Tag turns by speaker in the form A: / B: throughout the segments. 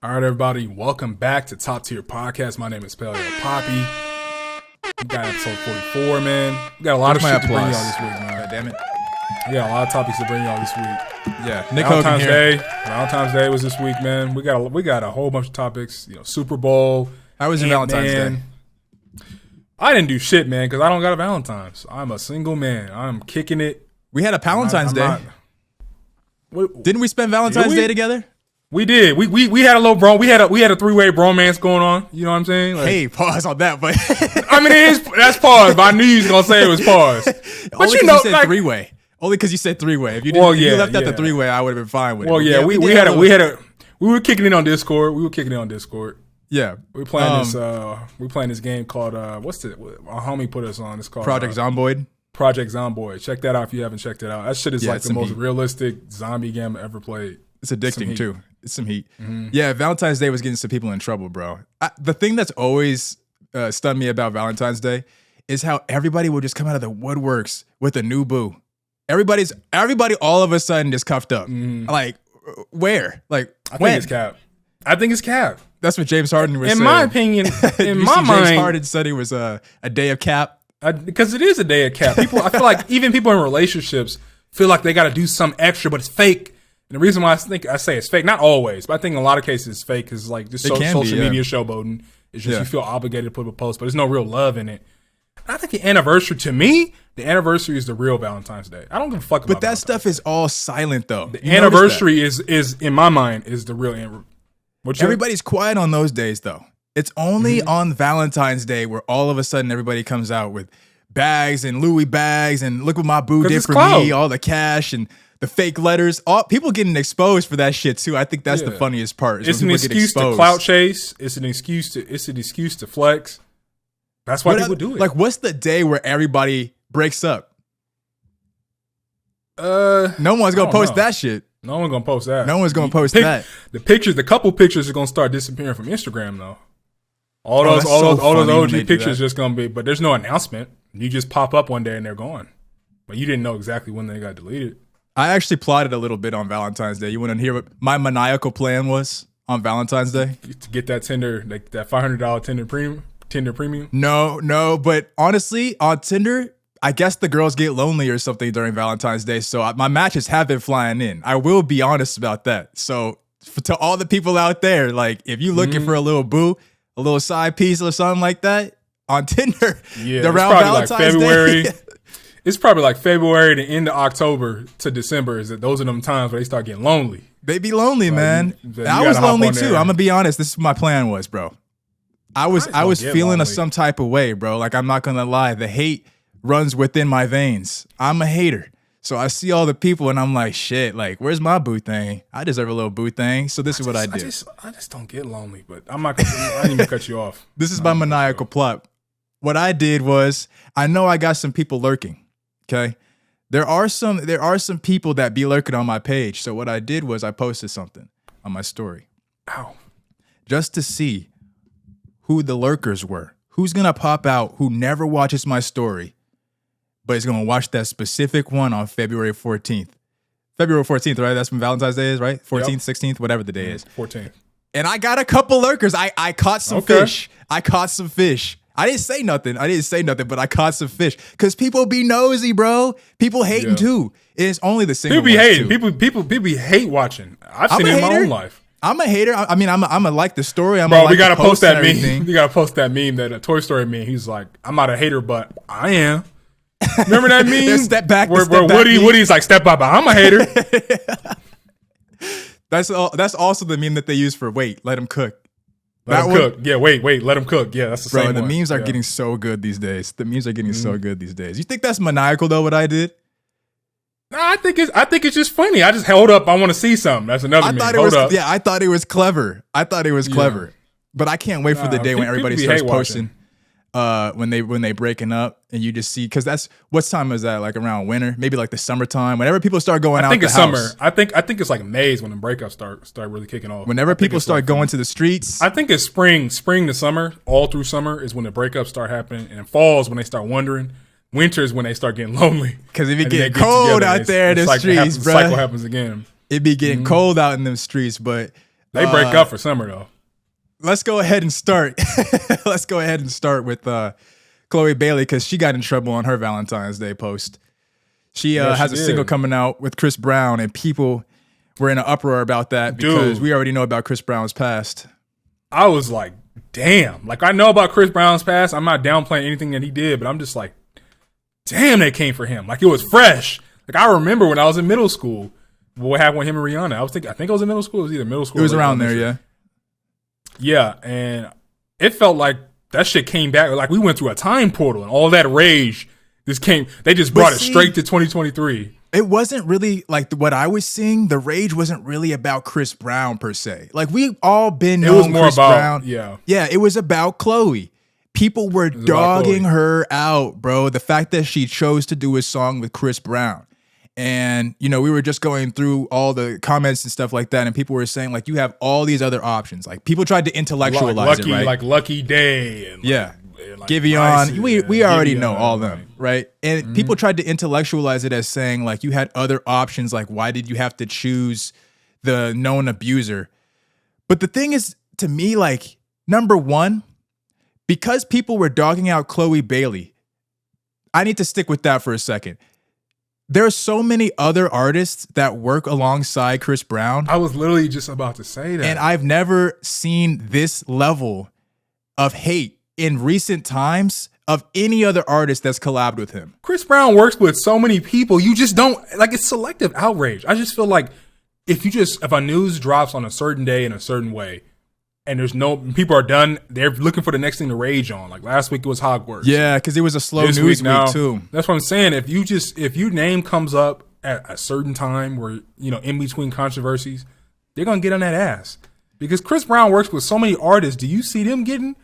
A: All right, everybody, welcome back to Top Tier Podcast. My name is Paleo Poppy. We got episode 44, man. We got a lot of shit to bring y'all this week, man.
B: God damn it.
A: We got a lot of topics to bring y'all this week.
B: Yeah, Nick Hogan here.
A: Valentine's Day was this week, man. We got a whole bunch of topics. Super Bowl.
B: How was your Valentine's Day?
A: I didn't do shit, man, because I don't got a Valentine's. I'm a single man. I'm kicking it.
B: We had a Valentine's Day. Didn't we spend Valentine's Day together?
A: We did. We had a little bro. We had a three-way bromance going on. You know what I'm saying? Like,
B: hey, pause on that, but
A: I mean, that's pause. But I knew you was gonna say it was pause. But
B: only because you said three-way. Only because you said three-way. If you didn't, if you left out the three-way, I would have been fine with it.
A: Well, yeah, we were kicking it on Discord.
B: Yeah,
A: we playing this game called what's it? Our homie put us on. It's called
B: Project Zomboid.
A: Project Zomboid. Check that out if you haven't checked it out. That shit is like the most realistic zombie game I ever played.
B: It's addicting too. It's some heat. Mm-hmm. Yeah, Valentine's Day was getting some people in trouble, bro. The thing that's always stunned me about Valentine's Day is how everybody will just come out of the woodworks with a new boo. Everybody all of a sudden just cuffed up. Mm. Like, where? Like,
A: I think it's cap.
B: That's what James Harden was saying.
A: In my opinion, in my mind,
B: James Harden said it was a day of cap.
A: Because it is a day of cap. I feel like even people in relationships feel like they got to do something extra, but it's fake. And the reason why I say it's fake, not always, but I think in a lot of cases it's fake because like just social media showboating. It's just you feel obligated to put up a post, but there's no real love in it. I think the anniversary is the real Valentine's Day. I don't give a fuck about
B: But that stuff is all silent though.
A: The anniversary is in my mind is the real
B: Everybody's quiet on those days though. It's only on Valentine's Day where all of a sudden everybody comes out with bags and Louis bags and look what my boo did for me, all the cash and the fake letters. All people getting exposed for that shit too. I think that's the funniest part.
A: It's an excuse to clout chase. It's an excuse to flex. That's why people do it.
B: Like, what's the day where everybody breaks up?
A: No
B: one's gonna post that shit.
A: No one's gonna post that.
B: No one's gonna post that.
A: The couple pictures are gonna start disappearing from Instagram though. All those OG pictures just gonna be, but there's no announcement. You just pop up one day and they're gone. But you didn't know exactly when they got deleted.
B: I actually plotted a little bit on Valentine's Day. You want to hear what my maniacal plan was on Valentine's Day?
A: To get that Tinder, like that $500 Tinder premium?
B: No. But honestly, on Tinder, I guess the girls get lonely or something during Valentine's Day. So my matches have been flying in. I will be honest about that. So to all the people out there, like if you're looking for a little boo, a little side piece or something like that on Tinder, around Valentine's Day.
A: It's probably like February to end of October to December. Those are them times where they start getting lonely.
B: They be lonely, man. I was lonely too. I'm gonna be honest. This is what my plan was, bro. I was feeling some type of way, bro. Like I'm not gonna lie. The hate runs within my veins. I'm a hater. So I see all the people and I'm like, shit, like, where's my boo thing? I deserve a little boo thing. So this is what I do.
A: I just don't get lonely, but I'm not gonna, I didn't even cut you off.
B: This is my maniacal plot. What I did was, I know I got some people lurking. Okay. There are some people that be lurking on my page. So what I did was I posted something on my story.
A: Ow.
B: Just to see who the lurkers were. Who's going to pop out who never watches my story, but is going to watch that specific one on February 14th. February 14th, right? That's when Valentine's Day is, right? 14th, 16th, whatever the day is.
A: 14th.
B: And I got a couple lurkers. I caught some fish. I didn't say nothing, but I caught some fish. Because people be nosy, bro. People hating too. It's only the single
A: people be hating.
B: Too.
A: People be hate watching. I've seen it in my own life.
B: I'm a hater. I mean, I'm a like the story.
A: We gotta post that meme. We gotta post that meme, that Toy Story meme. He's like, I'm not a hater, but I am. Remember that meme?
B: Step back.
A: Where Woody's like, step back, but I'm a hater.
B: That's also the meme that they use for let him cook.
A: Let him cook. Yeah, wait, let him cook. Yeah, that's the same one.
B: Bro, the memes are getting so good these days. You think that's maniacal though, what I did?
A: No, I think it's just funny. I just held up. I want to see something. That's another meme.
B: I thought it was clever. But I can't wait for the day when everybody starts posting when they breaking up and you just see, because that's, what time is that? Like around winter, maybe like the summertime. Whenever people start going out, I think it's summer.
A: I think it's like May when the breakups start really kicking off.
B: Whenever people start going to the streets,
A: I think it's spring to summer. All through summer is when the breakups start happening, and fall is when they start wondering. Winter is when they start getting lonely.
B: Because if it get cold out there in the streets, bro,
A: cycle happens again.
B: It be getting cold out in them streets, but
A: They break up for summer though.
B: Let's go ahead and start. Let's go ahead and start with Chloe Bailey because she got in trouble on her Valentine's Day post. She has a single coming out with Chris Brown, and people were in an uproar about that because we already know about Chris Brown's past.
A: I was like, damn. Like, I know about Chris Brown's past. I'm not downplaying anything that he did, but I'm just like, damn, they came for him. Like, it was fresh. Like, I remember when I was in middle school, what happened with him and Rihanna. I think I was in middle school. It was either middle school.
B: It was around there, yeah.
A: Yeah, and it felt like that shit came back. Like, we went through a time portal, and all that rage just came. They just brought it straight to 2023.
B: It wasn't really like what I was seeing. The rage wasn't really about Chris Brown per se. Like, we've all been known. It was more Chris Brown. Yeah. It was about Chloe. People were dogging her out, bro. The fact that she chose to do a song with Chris Brown. And, you know, we were just going through all the comments and stuff like that, and people were saying, like, you have all these other options. Like, people tried to intellectualize it, right?
A: Like Lucky Day. And
B: like Giveon. We already know all of them, right? And people tried to intellectualize it as saying, like, you had other options. Like, why did you have to choose the known abuser? But the thing is, to me, like, number one, because people were dogging out Chloe Bailey, I need to stick with that for a second. There are so many other artists that work alongside Chris Brown.
A: I was literally just about to say that.
B: And I've never seen this level of hate in recent times of any other artist that's collabed with him.
A: Chris Brown works with so many people. You just don't, like, it's selective outrage. I just feel like if a news drops on a certain day in a certain way, and people are done, they're looking for the next thing to rage on. Like last week it was Hogwarts.
B: Yeah, because it was a slow news week too.
A: That's what I'm saying. If your name comes up at a certain time where, you know, in between controversies, they're gonna get on that ass. Because Chris Brown works with so many artists. Do you see them getting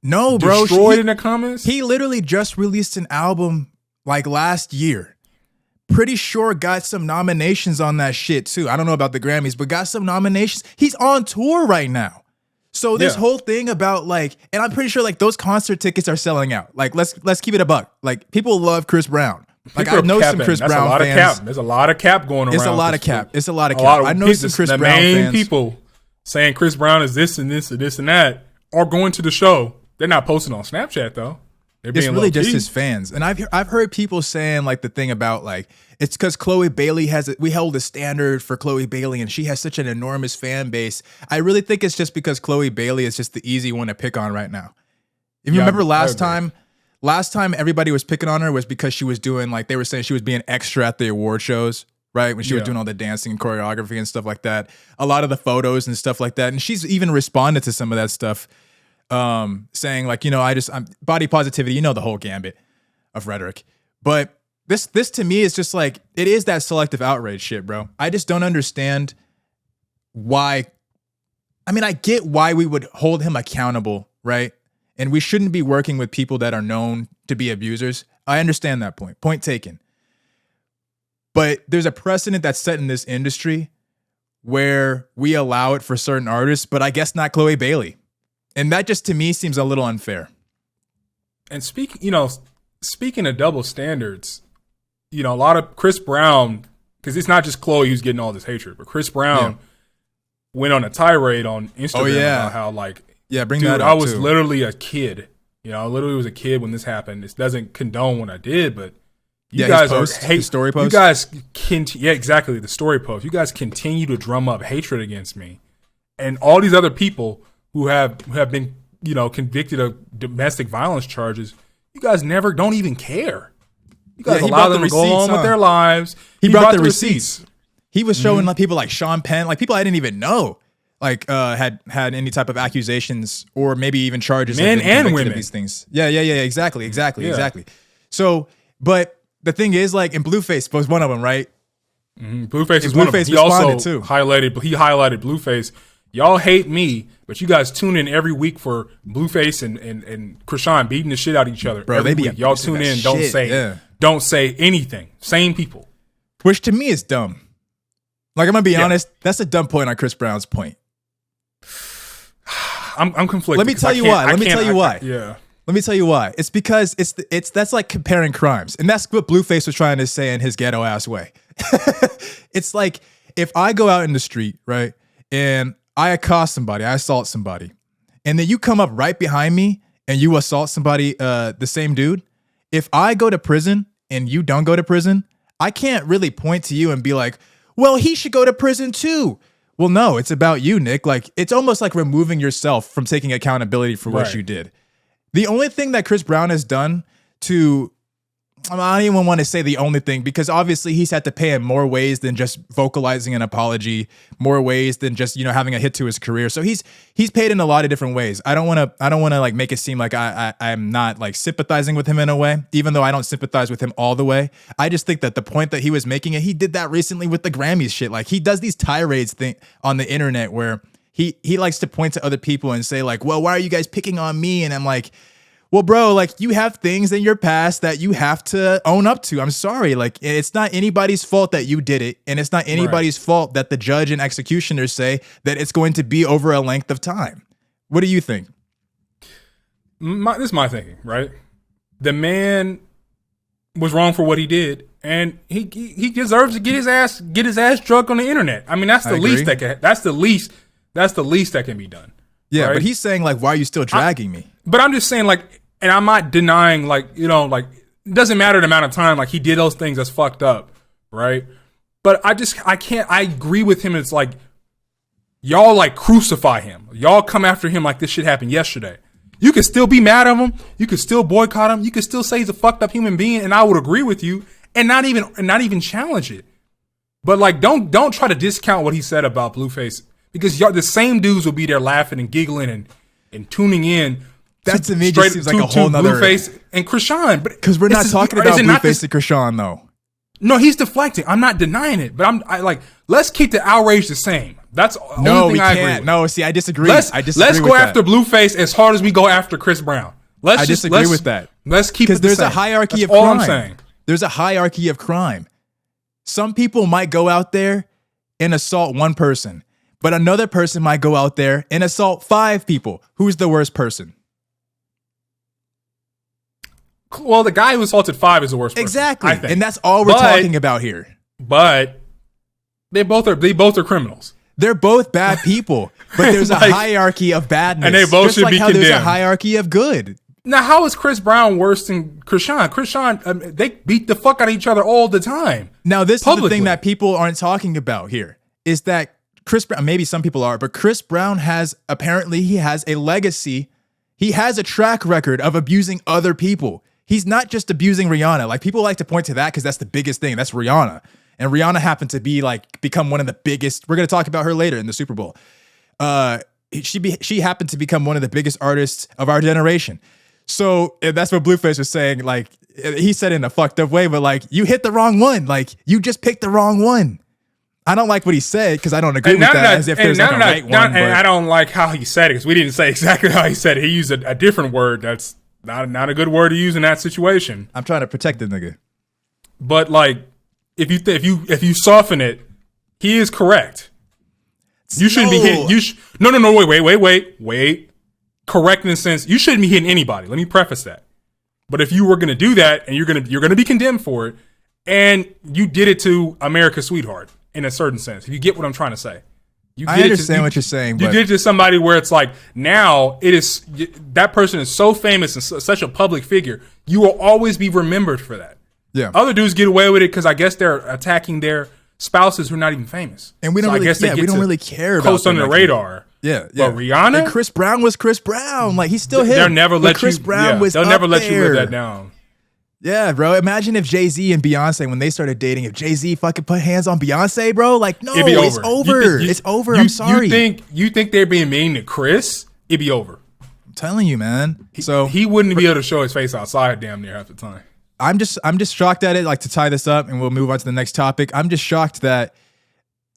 A: destroyed in the comments?
B: He literally just released an album like last year. Pretty sure got some nominations on that shit too. I don't know about the Grammys, but got some nominations. He's on tour right now. So this whole thing about, like, and I'm pretty sure, like, those concert tickets are selling out. Like, let's keep it a buck. Like, people love Chris Brown. Like, I know some Chris Brown fans.
A: There's a lot of cap going around.
B: It's a lot of cap. I know some Chris Brown fans.
A: The main people saying Chris Brown is this and this and this and that are going to the show. They're not posting on Snapchat though.
B: It's really just his fans. And I've heard people saying, like, the thing about, like, it's because Chloe Bailey we held a standard for Chloe Bailey and she has such an enormous fan base. I really think it's just because Chloe Bailey is just the easy one to pick on right now. If you remember last time everybody was picking on her was because she was doing, like, they were saying she was being extra at the award shows, right? When she was doing all the dancing and choreography and stuff like that. A lot of the photos and stuff like that. And she's even responded to some of that stuff. Saying, like, you know, I'm body positivity, you know, the whole gambit of rhetoric. But this to me is just like, it is that selective outrage shit, bro. I just don't understand why. I mean, I get why we would hold him accountable, right? And we shouldn't be working with people that are known to be abusers. I understand that point. Point taken. But there's a precedent that's set in this industry where we allow it for certain artists, but I guess not Chloe Bailey. And that just, to me, seems a little unfair.
A: And speaking of double standards, you know, a lot of Chris Brown, because it's not just Chloe who's getting all this hatred, but Chris Brown went on a tirade on Instagram about how, like,
B: bring that up,
A: I was literally a kid. You know, I literally was a kid when this happened. This doesn't condone what I did, but you guys his story post. You guys exactly, the story post. You guys continue to drum up hatred against me, and all these other people who have been, you know, convicted of domestic violence charges, you guys don't even care. You guys allow them to go on with their lives.
B: He brought the receipts. He was showing like people like Sean Penn, like people I didn't even know, like had any type of accusations or maybe even charges.
A: Men and women.
B: Of these things. Yeah. Exactly. So, but the thing is, like, and Blueface was one of them, right?
A: Mm-hmm. Blueface is one of them. He also highlighted Blueface. Y'all hate me, but you guys tune in every week for Blueface and Krishan beating the shit out of each other. Bro, every week. Y'all tune in, don't say anything. Same people.
B: Which to me is dumb. Like, I'm gonna be honest, that's a dumb point on Chris Brown's point.
A: I'm conflicted.
B: Let me tell you why. Let me tell you why. It's because that's like comparing crimes. And that's what Blueface was trying to say in his ghetto ass way. It's like, if I go out in the street, right? And I accost somebody, I assault somebody, and then you come up right behind me and you assault somebody, the same dude. If I go to prison and you don't go to prison, I can't really point to you and be like, well, he should go to prison too. Well, no, it's about you, Nick. Like, it's almost like removing yourself from taking accountability for what you did. The only thing that Chris Brown has done to, I don't even want to say the only thing, because obviously he's had to pay in more ways than just vocalizing an apology, more ways than just, you know, having a hit to his career. So he's paid in a lot of different ways. I don't want to like make it seem like I'm not like sympathizing with him in a way, even though I don't sympathize with him all the way. I just think that the point that he was making, and he did that recently with the Grammys shit. Like, he does these tirades thing on the internet where he likes to point to other people and say like, well, why are you guys picking on me? And I'm like, well, bro, like, you have things in your past that you have to own up to. I'm sorry. Like, it's not anybody's fault that you did it. And it's not anybody's fault that the judge and executioners say that it's going to be over a length of time. What do you think?
A: This is my thinking, right? The man was wrong for what he did, and he deserves to get his ass drugged on the internet. I mean, that's the least that can be done.
B: Yeah,
A: right?
B: But he's saying like, why are you still dragging me?
A: But I'm just saying, like, and I'm not denying, like, you know, like, it doesn't matter the amount of time, like, he did those things that's fucked up, right? But I agree with him. It's like, y'all, like, crucify him. Y'all come after him like this shit happened yesterday. You can still be mad at him. You can still boycott him. You can still say he's a fucked up human being, and I would agree with you, and not even challenge it. But, like, don't try to discount what he said about Blueface, because y'all, the same dudes will be there laughing and giggling and tuning in.
B: That to me just seems like a whole nother
A: Blueface and Krishan, but
B: because we're not talking about Blueface and Krishan though.
A: No, he's deflecting. I'm not denying it, but I like, let's keep the outrage the same. That's the only thing I agree with.
B: No, see, I disagree.
A: Let's go after Blueface as hard as we go after Chris Brown.
B: I disagree with that.
A: Let's keep it the same.
B: Because there's a hierarchy of
A: crime.
B: All
A: I'm saying.
B: There's a hierarchy of crime. Some people might go out there and assault one person, but another person might go out there and assault 5 people. Who's the worst person?
A: Well, the guy who assaulted 5 is the worst person.
B: Exactly. And that's all we're talking about here.
A: But they both are criminals.
B: They're both bad people, but there's
A: like,
B: a hierarchy of badness.
A: And they both should be condemned.
B: There's a hierarchy of good.
A: Now, how is Chris Brown worse than Krishan? Krishan, they beat the fuck out of each other all the time.
B: Now, this is the thing that people aren't talking about here, is that Chris Brown, maybe some people are, but Chris Brown apparently he has a legacy. He has a track record of abusing other people. He's not just abusing Rihanna. Like, people like to point to that because that's the biggest thing. That's Rihanna. And Rihanna happened to become one of the biggest. We're going to talk about her later in the Super Bowl. She happened to become one of the biggest artists of our generation. So that's what Blueface was saying. Like, he said it in a fucked up way, but like, you hit the wrong one. Like, you just picked the wrong one. I don't like what he said because I don't agree with that. As if there's like a right one.
A: And I don't like how he said it because we didn't say exactly how he said it. He used a different word that's not a good word to use in that situation.
B: I'm trying to protect the nigga.
A: But like, if you soften it, he is correct. You shouldn't be hitting. No. Wait. Correct in the sense you shouldn't be hitting anybody. Let me preface that. But if you were going to do that, and you're going to be condemned for it, and you did it to America's sweetheart in a certain sense, if you get what I'm trying to say.
B: I understand what you're saying.
A: You did it to somebody where it's like, now it is, that person is so famous and such a public figure, you will always be remembered for that.
B: Yeah.
A: Other dudes get away with it because I guess they're attacking their spouses who are not even famous.
B: And we don't really care about
A: coast under the radar.
B: Yeah.
A: But Rihanna?
B: And Chris Brown was Chris Brown. Like, he's still him.
A: They'll never let
B: Chris Brown was
A: they'll never
B: up
A: let
B: there.
A: you live that down.
B: Yeah, bro. Imagine if Jay-Z and Beyonce, when they started dating, if Jay-Z fucking put hands on Beyonce, bro. Like, no, it's over. It's over. I'm sorry.
A: You think they're being mean to Chris? It'd be over.
B: I'm telling you, man.
A: He wouldn't be able to show his face outside damn near half the time.
B: I'm just shocked at it. Like, to tie this up, and we'll move on to the next topic. I'm just shocked that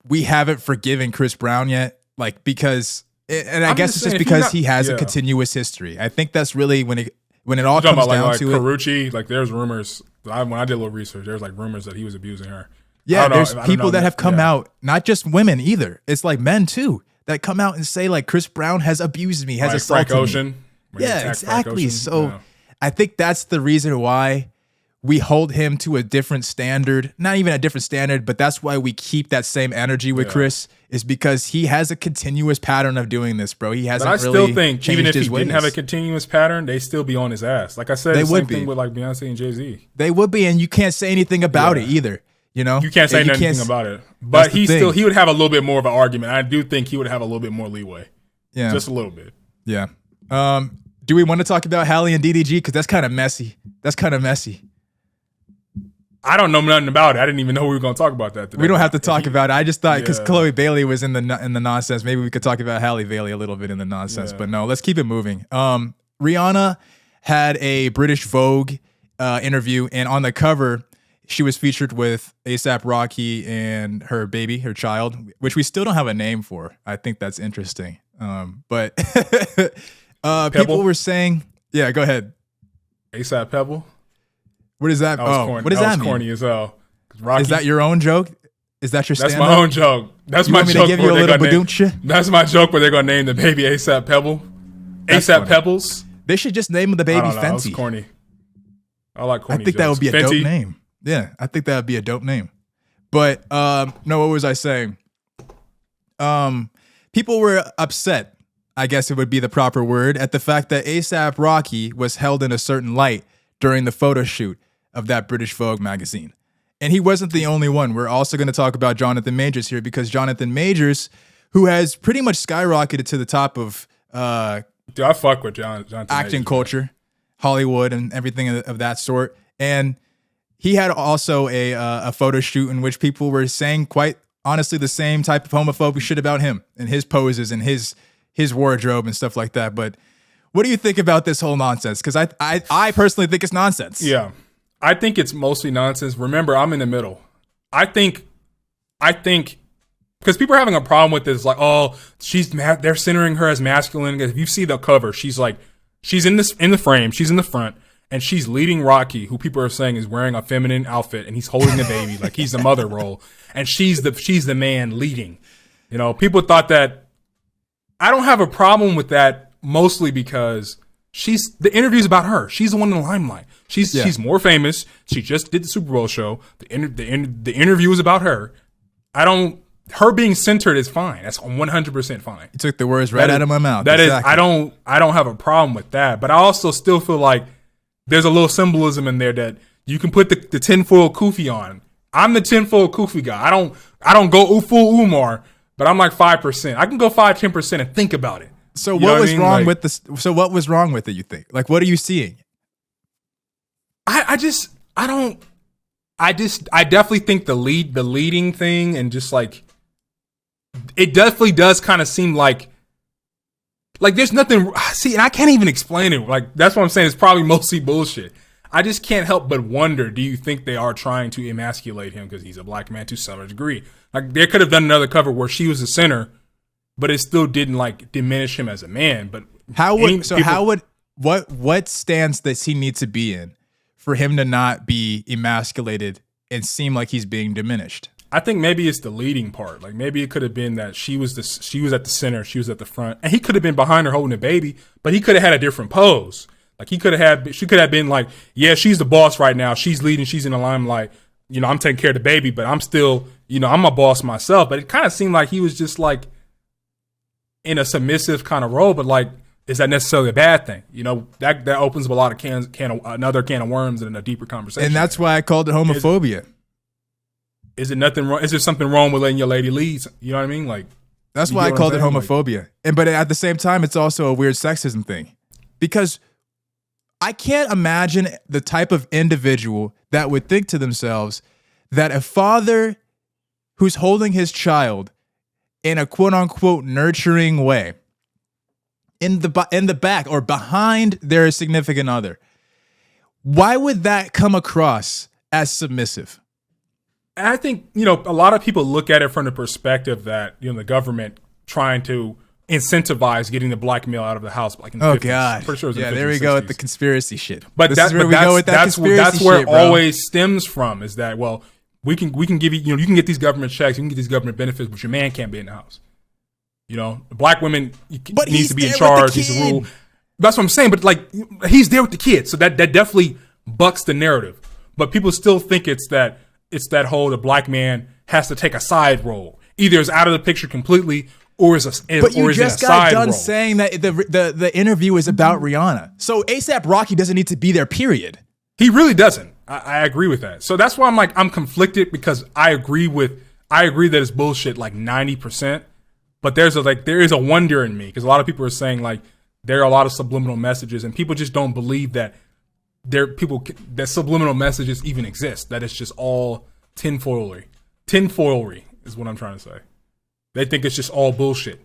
B: we haven't forgiven Chris Brown yet. Like, because, and I guess it's just because he has a continuous history. I think that's really when it all comes down to it.
A: Karrueche, like, there's rumors. When I did a little research, there's like rumors that he was abusing her.
B: Yeah, there's people that have come out, not just women either. It's like men too that come out and say like Chris Brown has abused me, has assaulted me. Yeah, exactly. So I think that's the reason why we hold him to a different standard. Not even a different standard, but that's why we keep that same energy with Chris, is because he has a continuous pattern of doing this, bro. He hasn't really changed his ways.
A: But I still think even if he didn't have a continuous pattern, they still be on his ass. Like I said, the same thing with like Beyonce and Jay-Z.
B: They would be, and you can't say anything about it either. You know,
A: you can't say anything about it. But he would have a little bit more of an argument. I do think he would have a little bit more leeway. Yeah, just a little bit.
B: Yeah. Do we want to talk about Halle and DDG? Because that's kind of messy.
A: I don't know nothing about it. I didn't even know we were going to talk about that today.
B: We don't have to talk about it. I just thought because Chloe Bailey was in the nonsense, maybe we could talk about Halle Bailey a little bit in the nonsense. But no, let's keep it moving. Rihanna had a British Vogue interview, and on the cover, she was featured with A$AP Rocky and her baby, her child, which we still don't have a name for. I think that's interesting. But people were saying, yeah, go ahead.
A: A$AP Pebble.
B: What is that? What does that mean?
A: Corny as hell. Rocky,
B: is that your own joke? Is that your stand-up?
A: That's my own joke. That's my joke.
B: Give you a little badooncha?
A: That's my joke where they're going to name the baby A$AP Pebble. A$AP Pebbles.
B: They should just name the baby Fenty.
A: That's corny. I like corny
B: I think
A: jokes.
B: That would be a dope name. Yeah, I think that would be a dope name. But, no, what was I saying? People were upset, I guess it would be the proper word, at the fact that A$AP Rocky was held in a certain light during the photo shoot of that British Vogue magazine. And he wasn't the only one. We're also going to talk about Jonathan Majors here, because Jonathan Majors, who has pretty much skyrocketed to the top of
A: dude, I fuck with Jonathan
B: acting
A: Majors,
B: culture, Hollywood, and everything of that sort. And he had also a photo shoot in which people were saying quite honestly the same type of homophobic shit about him and his poses and his wardrobe and stuff like that. But what do you think about this whole nonsense? Because I personally think it's nonsense.
A: Yeah, I think it's mostly nonsense. Remember, I'm in the middle. I think because people are having a problem with this, like, oh, they're centering her as masculine. If you see the cover, she's in the frame, she's in the front, and she's leading Rocky, who people are saying is wearing a feminine outfit, and he's holding the baby like he's the mother role, and she's the man leading. You know, people thought that. I don't have a problem with that, mostly because the interview's about her. She's the one in the limelight. She's more famous. She just did the Super Bowl show. The interview is about her. Her being centered is fine. That's 100% fine.
B: You took the words right out of my mouth.
A: That exactly. is, I don't have a problem with that. But I also still feel like there's a little symbolism in there that you can put the tinfoil kufi on. I'm the tinfoil kufi guy. I don't go full Umar, but I'm like 5%. I can go 5-10% and think about it.
B: So what was wrong with this? So what was wrong with it? You think? Like, what are you seeing?
A: I definitely think the leading thing, and just like, it definitely does kind of seem like there's nothing. See, and I can't even explain it. Like, that's what I'm saying. It's probably mostly bullshit. I just can't help but wonder, do you think they are trying to emasculate him because he's a black man to some degree? Like, they could have done another cover where she was the center, but it still didn't like diminish him as a man. But what stance does he need to be in for him to not be emasculated and seem like he's being diminished? I think maybe it's the leading part. Like, maybe it could have been that she was at the center, she was at the front, and he could have been behind her holding a baby, but he could have had a different pose. Like, she could have been like, yeah, she's the boss right now. She's leading. She's in the limelight. You know, I'm taking care of the baby, but I'm still, you know, I'm a boss myself. But it kind of seemed like he was just like in a submissive kind of role. But like, is that necessarily a bad thing? You know, that opens up a lot of another can of worms and a deeper conversation. And that's why I called it homophobia. Is it nothing wrong? Is there something wrong with letting your lady lead? You know what I mean? Like, that's why I called it homophobia. But at the same time, it's also a weird sexism thing, because I can't imagine the type of individual that would think to themselves that a father who's holding his child in a quote unquote nurturing way in the back or behind their significant other, why would that come across as submissive? I think, you know, a lot of people look at it from the perspective that, you know, the government trying to incentivize getting the black male out of the house, like in the 50s. God, pretty sure it was in the 50s, there we 60s. Go with the conspiracy shit. But that's where it always stems from, is that, well, we can give you, you know, you can get these government checks, you can get these government benefits, but your man can't be in the house. You know, the black women needs to be in charge. He's the rule. That's what I'm saying. But like, he's there with the kid, so that definitely bucks the narrative. but people still think it's that whole the black man has to take a side role. Either it's out of the picture completely, or is a
B: but
A: or
B: you
A: is
B: just
A: in a
B: got
A: side
B: done
A: role.
B: saying that the interview is about Rihanna. So ASAP Rocky doesn't need to be there. Period.
A: He really doesn't. I agree with that. So that's why I'm conflicted, because I agree that it's bullshit like 90%, but there is a wonder in me, because a lot of people are saying like there are a lot of subliminal messages, and people just don't believe that that subliminal messages even exist. That it's just all tinfoilery. Tinfoilery is what I'm trying to say. They think it's just all bullshit.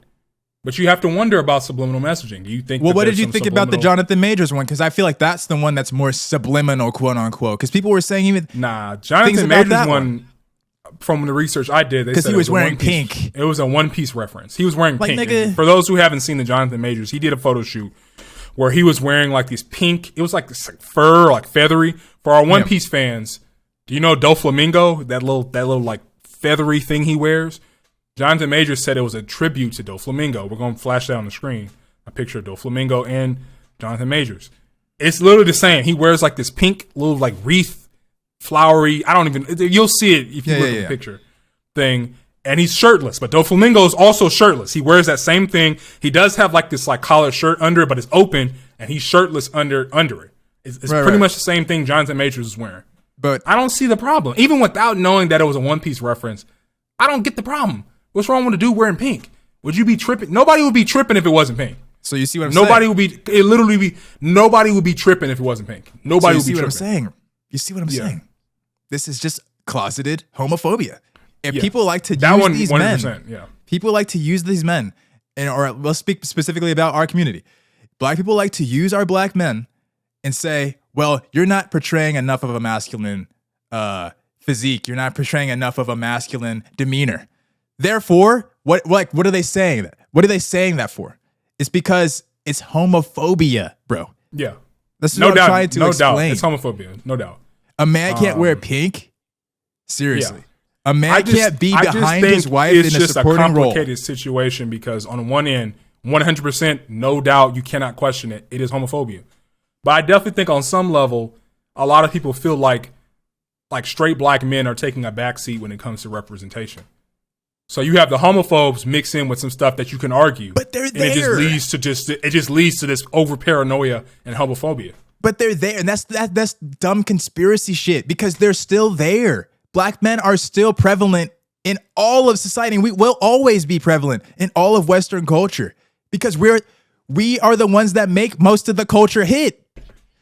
A: But you have to wonder about subliminal messaging. Do you think?
B: Well, what did you think about the Jonathan Majors one? Because I feel like that's the one that's more subliminal, quote unquote. Because people were saying even
A: Jonathan Majors one. From the research I did, because
B: he was wearing pink.
A: It was a One Piece reference. He was wearing pink.
B: Nigga,
A: for those who haven't seen the Jonathan Majors, he did a photo shoot where he was wearing like these pink. It was like this fur, like feathery. For our One Piece fans, do you know Doflamingo? That little like feathery thing he wears. Jonathan Majors said it was a tribute to Doflamingo. We're going to flash that on the screen. A picture of Doflamingo and Jonathan Majors. It's literally the same. He wears like this pink little like wreath, flowery. You'll see it if you look at the picture thing. And he's shirtless, but Doflamingo is also shirtless. He wears that same thing. He does have like this like collared shirt under it, but it's open, and he's shirtless under it. It's pretty much the same thing Jonathan Majors is wearing. But I don't see the problem. Even without knowing that it was a One Piece reference, I don't get the problem. What's wrong with a dude wearing pink? Would you be tripping? Nobody would be tripping if it wasn't pink.
B: So you see what I'm saying? Nobody would
A: be tripping if it wasn't pink. Nobody would be tripping.
B: What I'm saying? You see what I'm saying? This is just closeted homophobia. And people like to use these men. People like to use these men, or let's speak specifically about our community. Black people like to use our black men and say, well, you're not portraying enough of a masculine physique. You're not portraying enough of a masculine demeanor. Therefore, what are they saying that? What are they saying that for? It's because it's homophobia, bro.
A: Yeah.
B: That's what I'm trying to explain.
A: No doubt. It's homophobia. No doubt.
B: A man can't wear pink? Seriously. Yeah. A man can't be behind his wife in a supporting role. It's just a complicated
A: situation, because on one end, 100%, no doubt, you cannot question it. It is homophobia. But I definitely think on some level, a lot of people feel like straight black men are taking a backseat when it comes to representation. So you have the homophobes mix in with some stuff that you can argue,
B: but they're there.
A: And it just leads to this over paranoia and homophobia.
B: But they're there, and that's dumb conspiracy shit, because they're still there. Black men are still prevalent in all of society, and we will always be prevalent in all of Western culture, because we are the ones that make most of the culture hit.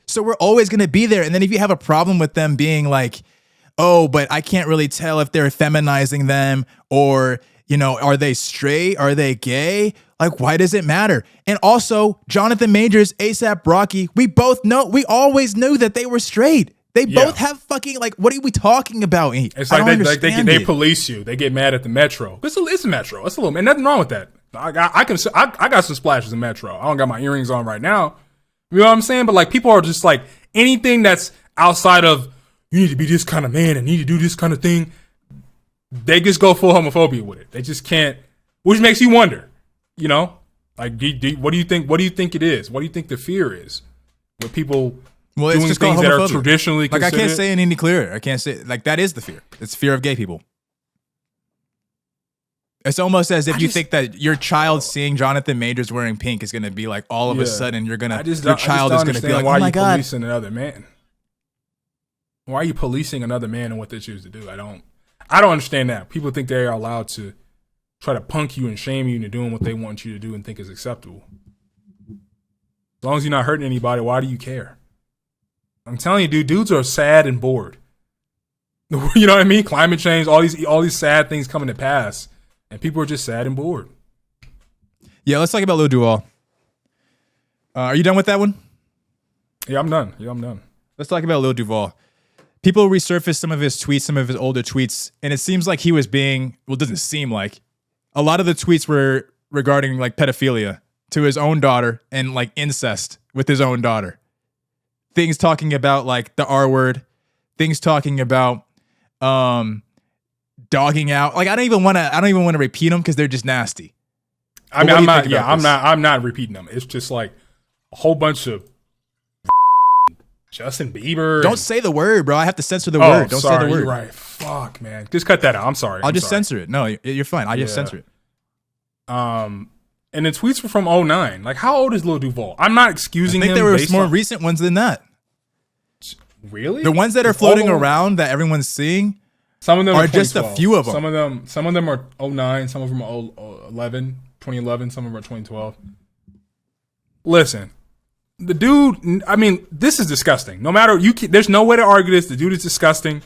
B: So we're always going to be there. And then if you have a problem with them being like, oh, but I can't really tell if they're feminizing them, or, are they straight? Are they gay? Like, why does it matter? And also, Jonathan Majors, ASAP Rocky, we always knew that they were straight. They both have fucking, like, what are we talking about?
A: It's like they police you. They get mad at the Metro. It's a Metro. It's a little, man, nothing wrong with that. I got some splashes in Metro. I don't got my earrings on right now. You know what I'm saying? But like, people are just like, anything that's outside of, you need to be this kind of man and need to do this kind of thing, they just go full homophobia with it. They just can't, which makes you wonder, like, what do you think? What do you think it is? What do you think the fear is with people doing things that are traditionally considered?
B: Like, I can't say it any clearer. I can't say, like, that is the fear. It's fear of gay people. It's almost as if you think that your child seeing Jonathan Majors wearing pink is going to be like, all of a sudden your child is going to be like, oh my God.
A: Why are you policing another man? Why are you policing another man and what they choose to do? I don't understand that. People think they are allowed to try to punk you and shame you into doing what they want you to do and think is acceptable. As long as you're not hurting anybody, why do you care? I'm telling you, dudes are sad and bored. You know what I mean? Climate change, all these sad things coming to pass, and people are just sad and bored.
B: Yeah, let's talk about Lil Duval. Are you done with that one?
A: Yeah, I'm done.
B: Let's talk about Lil Duval. People resurfaced some of his tweets, some of his older tweets, and it seems like he was being, well, it doesn't seem like, a lot of the tweets were regarding like pedophilia to his own daughter and like incest with his own daughter. Things talking about like the R word, things talking about dogging out. Like, I don't even want to repeat them because they're just nasty.
A: I'm not repeating them. It's just like a whole bunch of Justin Bieber.
B: Don't say the word, bro. I have to censor the word. Don't say the word.
A: You're right. Fuck, man. Just cut that out. I'm sorry.
B: I'll just censor it. No, you're fine. I just censor it.
A: And the tweets were from 2009. Like, how old is Lil Duval? I'm not excusing him.
B: I think there were more recent ones than that.
A: Really?
B: The ones that are floating around that everyone's seeing,
A: some of them
B: are just a few of them.
A: Some of them are 2009. Some of them are 2011. Some of them are 2012. Listen. The dude, I mean, this is disgusting. No matter there's no way to argue this. The dude is disgusting,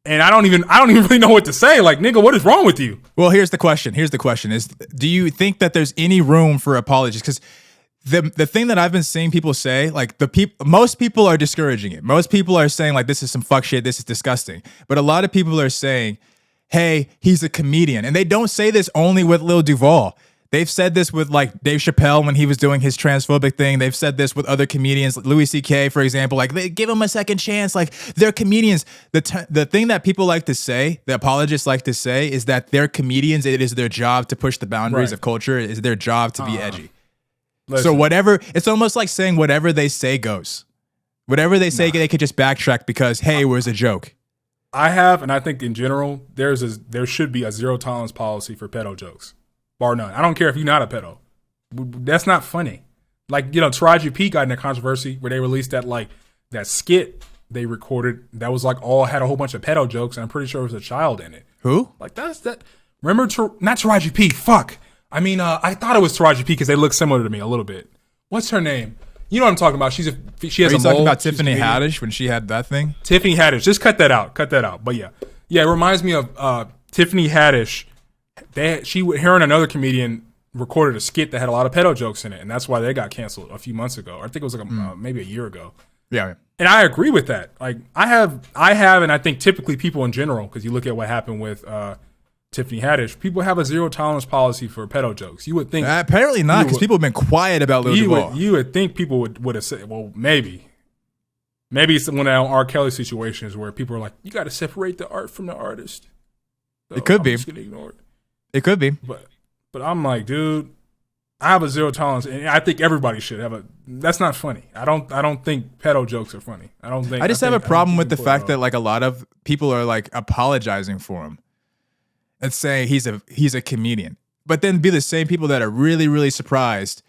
A: and I don't even really know what to say. Like, nigga, what is wrong with you?
B: Well, here's the question. Is do you think that there's any room for apologies? Because the thing that I've been seeing people say, like most people are discouraging it. Most people are saying like, this is some fuck shit. This is disgusting. But a lot of people are saying, hey, he's a comedian, and they don't say this only with Lil Duval. They've said this with like Dave Chappelle when he was doing his transphobic thing. They've said this with other comedians, like Louis C.K., for example. Like, they give him a second chance. Like, they're comedians. The thing that people like to say, the apologists like to say, is that they're comedians. It is their job to push the boundaries of culture. It is their job to be edgy. So whatever, it's almost like saying whatever they say goes. Whatever they say, they could just backtrack because, hey, it was a joke.
A: I have, and I think in general, there should be a zero tolerance policy for pedo jokes. Bar none. I don't care if you're not a pedo. That's not funny. Like, Taraji P got in a controversy where they released that skit they recorded that was like had a whole bunch of pedo jokes, and I'm pretty sure there was a child in it.
B: Who?
A: Like, that's that. Remember, not Taraji P. Fuck. I mean, I thought it was Taraji P because they look similar to me a little bit. What's her name? You know what I'm talking about. She has
B: Are you talking about Tiffany Haddish when she had that thing?
A: Tiffany Haddish. Just cut that out. But yeah, it reminds me of Tiffany Haddish. Her and another comedian recorded a skit that had a lot of pedo jokes in it, and that's why they got canceled a few months ago. I think it was like maybe a year ago.
B: Yeah,
A: and I agree with that. Like, I have, and I think typically people in general, because you look at what happened with Tiffany Haddish, people have a zero tolerance policy for pedo jokes. You would think
B: apparently not, because people have been quiet about Lil Duval.
A: You would think people would have said, well, maybe it's one of our R. Kelly situations where people are like, you got to separate the art from the artist. So
B: it could be.
A: Just gonna ignore it.
B: It could be,
A: but I'm like, dude, I have a zero tolerance, and I think everybody should have that's not funny. I don't think pedo jokes are funny. I
B: just have a problem with the fact that like a lot of people are like apologizing for him and saying he's a comedian, but then be the same people that are really, really surprised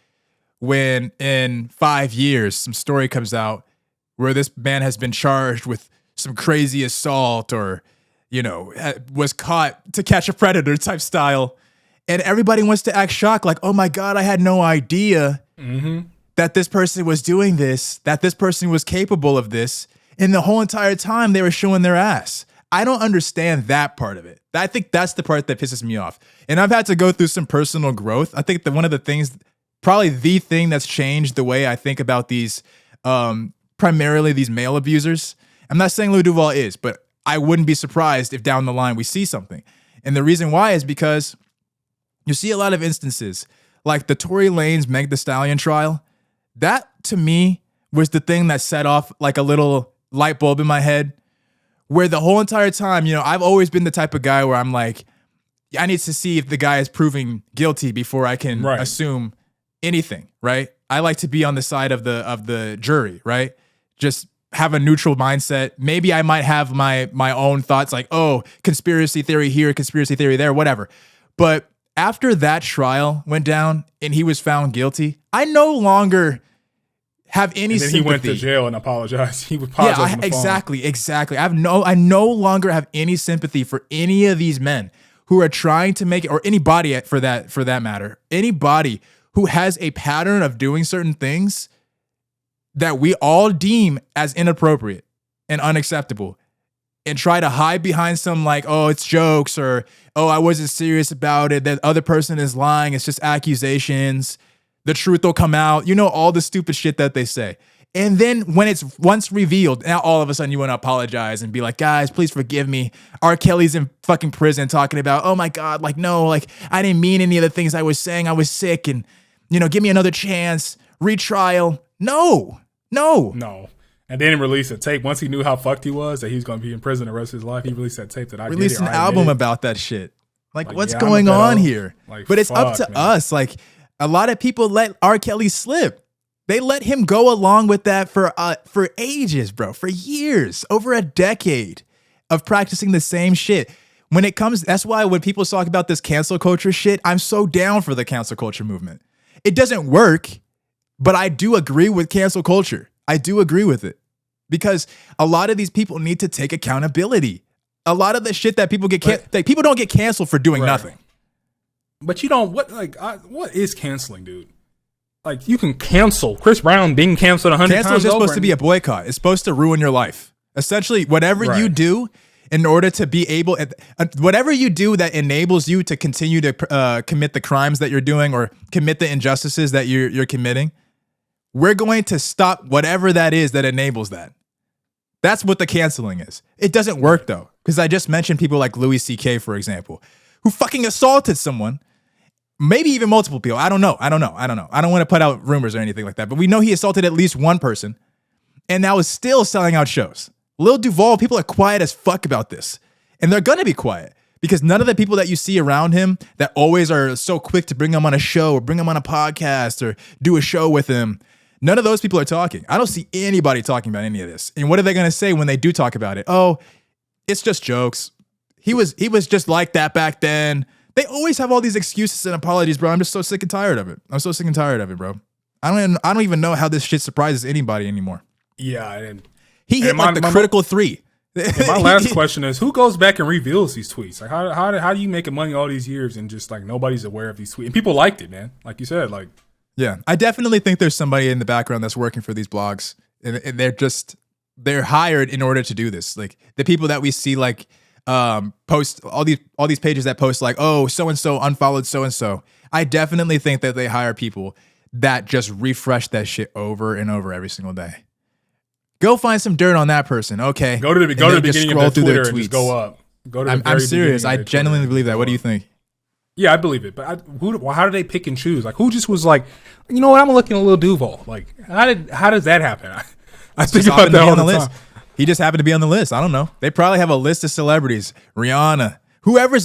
B: when in 5 years some story comes out where this man has been charged with some crazy assault or, was caught to catch a predator type style. And everybody wants to act shocked, like, oh my God, I had no idea that this person was doing this, that this person was capable of this. And the whole entire time they were showing their ass. I don't understand that part of it. I think that's the part that pisses me off. And I've had to go through some personal growth. I think that one of the things, probably the thing that's changed the way I think about these, primarily these male abusers. I'm not saying Lil Duval is, but I wouldn't be surprised if down the line we see something. And the reason why is because you see a lot of instances like the Tory Lanez Meg Thee Stallion trial. That to me was the thing that set off like a little light bulb in my head, where the whole entire time, I've always been the type of guy where I'm like, I need to see if the guy is proving guilty before I can assume anything, right? I like to be on the side of the jury, right? Just have a neutral mindset. Maybe I might have my own thoughts like, oh, conspiracy theory here, conspiracy theory there, whatever. But after that trial went down and he was found guilty, I no longer have any sympathy.
A: He went to jail and apologized. He apologized on the phone.
B: Exactly. I no longer have any sympathy for any of these men who are trying to make it, or anybody for that matter, anybody who has a pattern of doing certain things that we all deem as inappropriate and unacceptable, and try to hide behind some like, oh, it's jokes, or, oh, I wasn't serious about it, that other person is lying, it's just accusations, the truth will come out, all the stupid shit that they say. And then when it's once revealed, now all of a sudden you want to apologize and be like, guys, please forgive me. R. Kelly's in fucking prison talking about, oh my God, like, no, like, I didn't mean any of the things I was saying, I was sick, and, give me another chance, retrial. No.
A: And then release a tape. Once he knew how fucked he was, that he was going to be in prison the rest of his life, he released that tape that I
B: released an album about that shit. Like, what's going on here? Like, but it's up to us. Like, a lot of people let R. Kelly slip. They let him go along with that for ages, bro, for years, over a decade of practicing the same shit. When it comes, that's why when people talk about this cancel culture shit, I'm so down for the cancel culture movement. It doesn't work, but I do agree with cancel culture. I do agree with it because a lot of these people need to take accountability. A lot of the shit that people get, people don't get canceled for doing nothing.
A: But you don't, what is canceling, dude? Like, you can cancel Chris Brown being canceled 100 times.
B: Cancel is just supposed to be a boycott. It's supposed to ruin your life. Essentially, whatever you do in order to be able, whatever you do that enables you to continue to commit the crimes that you're doing or commit the injustices that you're committing, we're going to stop whatever that is that enables that. That's what the canceling is. It doesn't work though, because I just mentioned people like Louis C.K., for example, who fucking assaulted someone, maybe even multiple people. I don't know. I don't want to put out rumors or anything like that, but we know he assaulted at least one person, and now is still selling out shows. Lil Duval, people are quiet as fuck about this, and they're gonna be quiet because none of the people that you see around him that always are so quick to bring him on a show or bring him on a podcast or do a show with him, none of those people are talking. I don't see anybody talking about any of this. And what are they going to say when they do talk about it? Oh, it's just jokes. He was just like that back then. They always have all these excuses and apologies, bro. I'm just so sick and tired of it. I'm so sick and tired of it, bro. I don't even know how this shit surprises anybody anymore.
A: Yeah,
B: he hit like the critical three.
A: My last question is, who goes back and reveals these tweets? Like, how do you make money all these years and just like nobody's aware of these tweets? And people liked it, man. Like you said, like.
B: Yeah, I definitely think there's somebody in the background that's working for these blogs, and they're hired in order to do this. Like the people that we see, like post all these pages that post like, oh, so and so unfollowed so and so. I definitely think that they hire people that just refresh that shit over and over every single day. Go find some dirt on that person. Okay,
A: go to the beginning of their Twitter and just go up. Go to.
B: I'm serious. I genuinely believe that. What do you think?
A: Yeah, I believe it. But how do they pick and choose? Like, who just was like, you know what, I'm looking at Lil Duval. Like, how does that happen? I think about that all the time.
B: He just happened to be on the list. I don't know. They probably have a list of celebrities. Rihanna.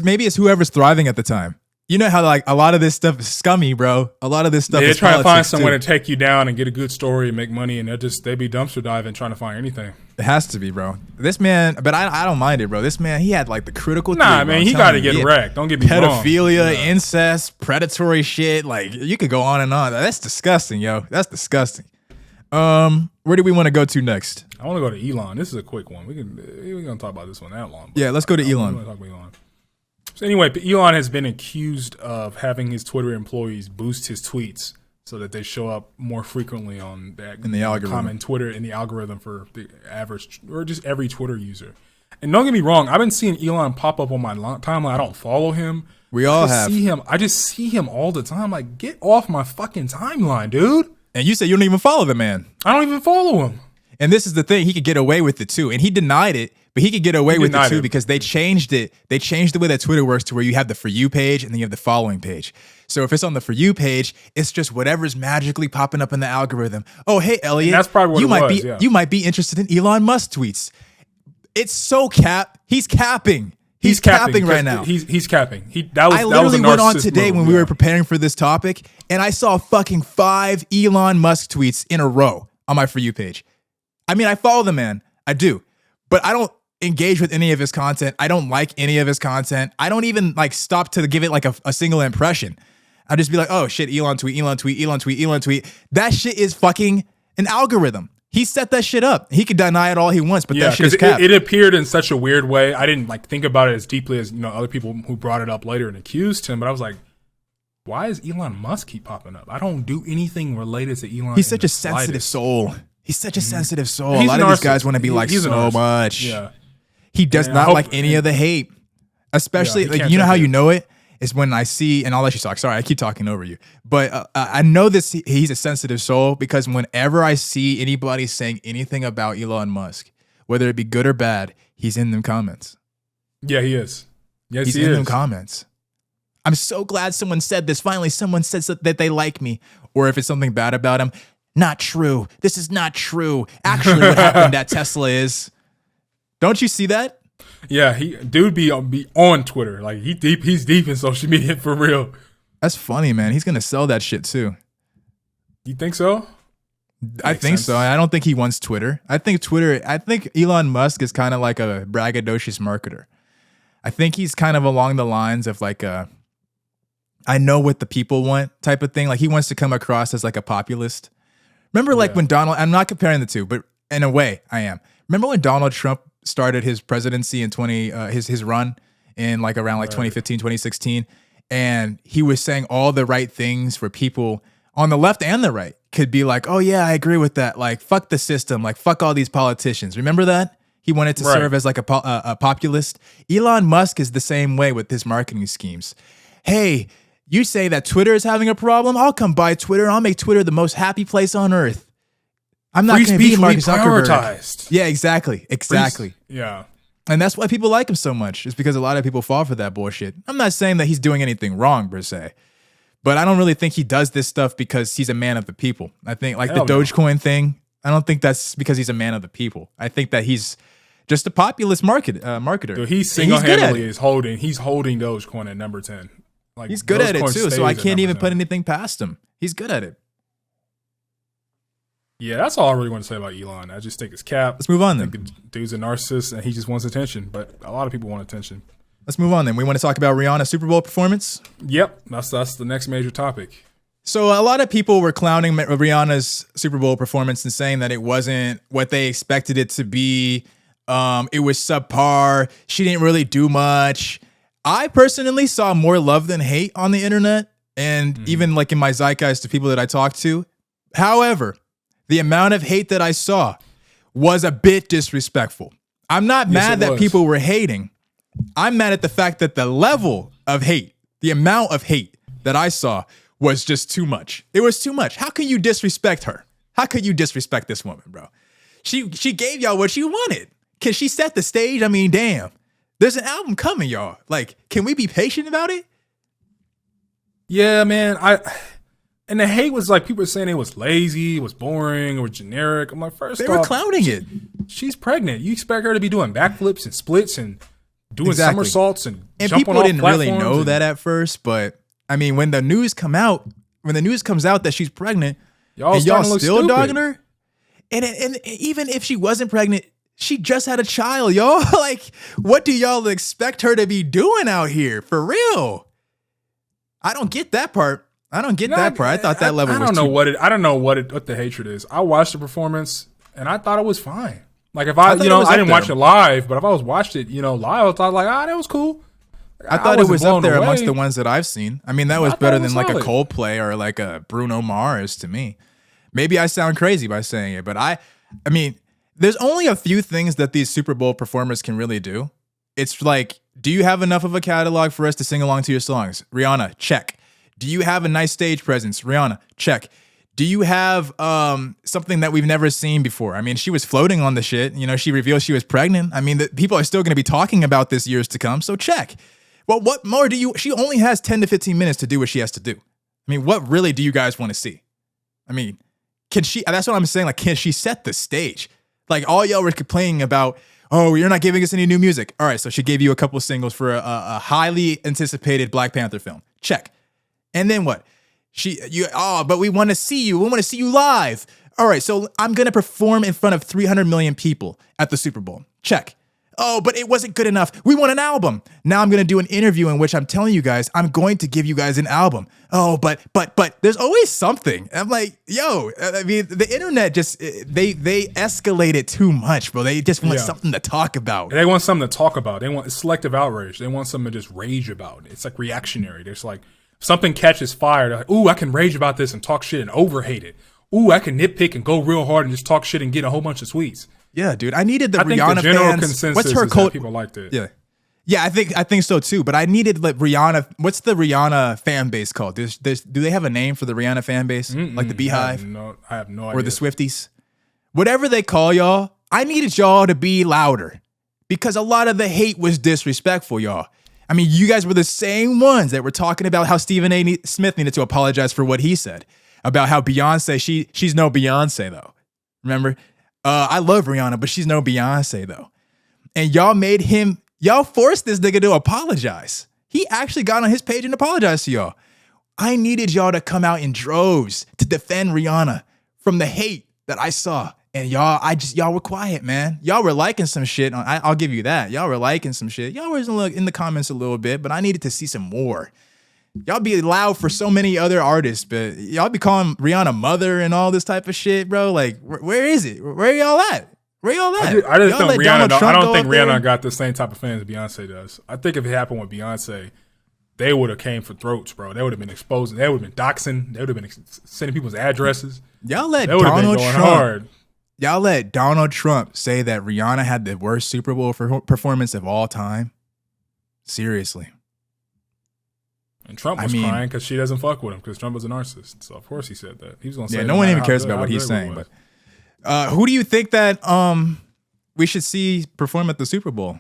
B: Maybe it's whoever's thriving at the time. You know how like a lot of this stuff is scummy, bro. A lot of this stuff is
A: trying to find someone to take you down and get a good story and make money, and they be dumpster diving trying to find anything.
B: It has to be, bro. This man, but I don't mind it, bro. This man, he had like the critical.
A: Nah, man, he got to get wrecked. Don't get me wrong.
B: Pedophilia, incest, predatory shit. Like you could go on and on. That's disgusting, yo. That's disgusting. Where do we want to go to next?
A: I want to go to Elon. This is a quick one. We're gonna talk about this one that long.
B: Yeah, let's go to Elon.
A: We want to talk about Elon. So anyway, Elon has been accused of having his Twitter employees boost his tweets so that they show up more frequently on that
B: in the algorithm.
A: Common Twitter in the algorithm for the average or just every Twitter user. And don't get me wrong, I've been seeing Elon pop up on my timeline. I don't follow him.
B: We all have.
A: I just see him all the time. Like, get off my fucking timeline, dude.
B: And you say you don't even follow the man.
A: I don't even follow him.
B: And this is the thing. He could get away with it too. And he denied it. But he could get away with it too because they changed it. They changed the way that Twitter works to where you have the For You page and then you have the following page. So if it's on the For You page, it's just whatever's magically popping up in the algorithm. Oh, hey, Elliot,
A: that's probably what
B: you might be interested in Elon Musk tweets. It's so cap. He's capping. He's capping right now.
A: He's capping.
B: I literally went on today when we were preparing for this topic, and I saw fucking 5 Elon Musk tweets in a row on my For You page. I mean, I follow the man. I do. But I don't engage with any of his content. I don't like any of his content. I don't even like stop to give it like a single impression. I'll just be like, oh shit, Elon tweet, Elon tweet, Elon tweet, Elon tweet. That shit is fucking an algorithm. He set that shit up. He could deny it all he wants, but that shit is capped.
A: It appeared in such a weird way. I didn't like think about it as deeply as other people who brought it up later and accused him. But I was like, why does Elon Musk keep popping up? I don't do anything related to Elon.
B: He's such a sensitive soul. He's such a sensitive soul. A lot of these guys want to be like so much.
A: Yeah.
B: He does not like any of the hate. Especially, like, you know how you know it? Is when I see, and I'll let you talk. Sorry, I keep talking over you. But I know this. He's a sensitive soul because whenever I see anybody saying anything about Elon Musk, whether it be good or bad, he's in them comments.
A: Yeah, he is. Yes,
B: he's in them comments. I'm so glad someone said this. Finally, someone says that they like me. Or if it's something bad about him, not true. This is not true. Actually, what happened at Tesla is. Don't you see that?
A: Yeah, dude be on Twitter. Like he's deep in social media for real.
B: That's funny, man. He's gonna sell that shit too.
A: You think so?
B: I think so. I don't think he wants Twitter. I think Elon Musk is kind of like a braggadocious marketer. I think he's kind of along the lines of like a, I know what the people want type of thing. Like he wants to come across as like a populist. Remember like when Donald, I'm not comparing the two, but in a way I am. Remember when Donald Trump started his presidency in his run in like around like 2015, 2016, and he was saying all the right things for people on the left and the right could be like, oh yeah, I agree with that. Like fuck the system, like fuck all these politicians. Remember that? He wanted to serve as like a populist. Elon Musk is the same way with his marketing schemes. Hey, you say that Twitter is having a problem? I'll come buy Twitter. I'll make Twitter the most happy place on earth. I'm not going to be Mark Zuckerberg. Yeah, exactly.
A: Yeah.
B: And that's why people like him so much. It's because a lot of people fall for that bullshit. I'm not saying that he's doing anything wrong per se, but I don't really think he does this stuff because he's a man of the people. I think like the Dogecoin thing, I don't think that's because he's a man of the people. I think that he's just a populist marketer.
A: Dude, he single-handedly is holding Dogecoin at number 10. Like
B: he's good at it too, so I can't even put anything past him. He's good at it.
A: Yeah, that's all I really want to say about Elon. I just think it's cap.
B: Let's move on then.
A: The dude's a narcissist and he just wants attention, but a lot of people want attention.
B: Let's move on then. We want to talk about Rihanna's Super Bowl performance.
A: Yep, that's the next major topic.
B: So a lot of people were clowning Rihanna's Super Bowl performance and saying that it wasn't what they expected it to be. It was subpar. She didn't really do much. I personally saw more love than hate on the internet and even like in my zeitgeist to people that I talked to. However, the amount of hate that I saw was a bit disrespectful. I'm not mad that people were hating. I'm mad at the fact that the level of hate, the amount of hate that I saw was just too much. It was too much. How can you disrespect her? How could you disrespect this woman, bro? She gave y'all what you wanted. Can she set the stage? I mean, damn. There's an album coming, y'all. Like, can we be patient about it?
A: Yeah, man. And the hate was like people were saying it was lazy, it was boring, or generic. I'm like, first off,
B: they were clowning it.
A: She's pregnant. You expect her to be doing backflips and splits and doing somersaults and jumping
B: people
A: off
B: didn't really know
A: and
B: that at first, but I mean, when the news comes out that she's pregnant, y'all still dogging her, and even if she wasn't pregnant, she just had a child, y'all. Like, what do y'all expect her to be doing out here? For real. I don't get that part. I thought that level was
A: I don't know what the hatred is. I watched the performance and I thought it was fine. Like if I didn't watch it live, but if I was watched it, live, I thought like, that was cool.
B: I thought it was up there amongst the ones that I've seen. I mean, that was better than like a Coldplay or like a Bruno Mars to me. Maybe I sound crazy by saying it, but I mean, there's only a few things that these Super Bowl performers can really do. It's like, do you have enough of a catalog for us to sing along to your songs? Rihanna, check. Do you have a nice stage presence? Rihanna, check. Do you have something that we've never seen before? I mean, she was floating on the shit. She revealed she was pregnant. I mean, people are still going to be talking about this years to come, so check. Well, what more do you... She only has 10 to 15 minutes to do what she has to do. I mean, what really do you guys want to see? I mean, can she... That's what I'm saying. Like, can she set the stage? Like, all y'all were complaining about, oh, you're not giving us any new music. All right, so she gave you a couple of singles for a highly anticipated Black Panther film. Check. And then what? But we want to see you. We want to see you live. All right, so I'm going to perform in front of 300 million people at the Super Bowl. Check. Oh, but it wasn't good enough. We want an album. Now I'm going to do an interview in which I'm telling you guys, I'm going to give you guys an album. Oh, but there's always something. I'm like, yo, I mean, the internet just, they escalate it too much, bro. They just want something to talk about.
A: They want something to talk about. They want selective outrage. They want something to just rage about. It's like reactionary. There's like, something catches fire. They're like, ooh, I can rage about this and talk shit and overhate it. Ooh, I can nitpick and go real hard and just talk shit and get a whole bunch of tweets.
B: Yeah, dude. I needed the Rihanna fans.
A: Consensus what's her cult? People liked it.
B: Yeah. I think so too. But I needed like Rihanna. What's the Rihanna fan base called? Do they have a name for the Rihanna fan base? Like the Beehive?
A: I have no idea.
B: Or the Swifties? Whatever they call y'all. I needed y'all to be louder because a lot of the hate was disrespectful, y'all. I mean, you guys were the same ones that were talking about how Stephen A. Smith needed to apologize for what he said about how Beyonce, she's no Beyonce though. Remember? I love Rihanna, but she's no Beyonce though. And y'all forced this nigga to apologize. He actually got on his page and apologized to y'all. I needed y'all to come out in droves to defend Rihanna from the hate that I saw. And y'all were quiet, man. Y'all were liking some shit. I'll give you that. Y'all were liking some shit. Y'all were in the comments a little bit, but I needed to see some more. Y'all be loud for so many other artists, but y'all be calling Rihanna mother and all this type of shit, bro. Like, where is it? Where y'all at? Where y'all at?
A: I just don't think Rihanna got the same type of fans Beyonce does. I think if it happened with Beyonce, they would have came for throats, bro. They would have been exposing. They would have been doxing. They would have been sending people's addresses.
B: Y'all let Donald Trump. Y'all let Donald Trump say that Rihanna had the worst Super Bowl performance of all time. Seriously.
A: And Trump was crying because she doesn't fuck with him because Trump was a narcissist. So of course he said that. He was going to say.
B: Yeah, no one even cares about what he's saying. But who do you think that we should see perform at the Super Bowl